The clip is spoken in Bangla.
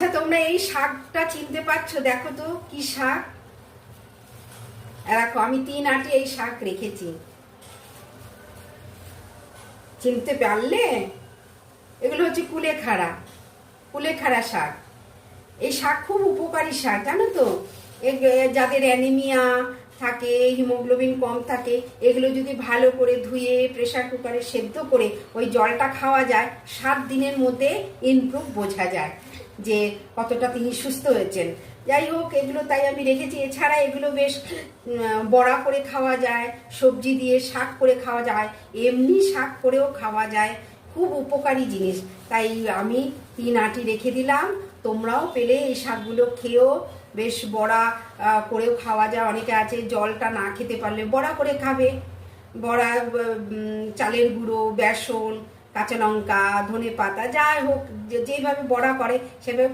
আচ্ছা, তোমরা এই শাকটা চিনতে পারছো? দেখো তো কি শাক। দেখো, আমি 3 আটি এই শাক রেখেছি। চিনতে পারলে? এগুলো হচ্ছে কুলেখাড়া শাক। এই শাক খুব উপকারী শাক, জানো তো। যাদের অ্যানিমিয়া থাকে, হিমোগ্লোবিন কম থাকে, এগুলো যদি ভালো করে ধুয়ে প্রেসার কুকারে সেদ্ধ করে ওই জলটা খাওয়া যায়, 7 দিনের মধ্যে ইমপ্রুভ বোঝা যায় যে কতটা তিনি সুস্থ হয়েছেন। যাই হোক, এগুলো তাই আমি রেখেছি। এছাড়া এগুলো বেশ বড়া করে খাওয়া যায়, সবজি দিয়ে শাক করে খাওয়া যায়, এমনি শাক করেও খাওয়া যায়। খুব উপকারী জিনিস। তাই আমি 3 আটি রেখে দিলাম। তোমরাও পেলে এই শাকগুলো খেয়েও। বেশ বড়া করেও খাওয়া যায়। অনেকে আছে জলটা না খেতে পারলে বড়া করে খাবে। বড়া চালের গুঁড়ো, বেসন, কাঁচা লঙ্কা, ধনে পাতা, যাই হোক যেভাবে বড়া করে সেভাবে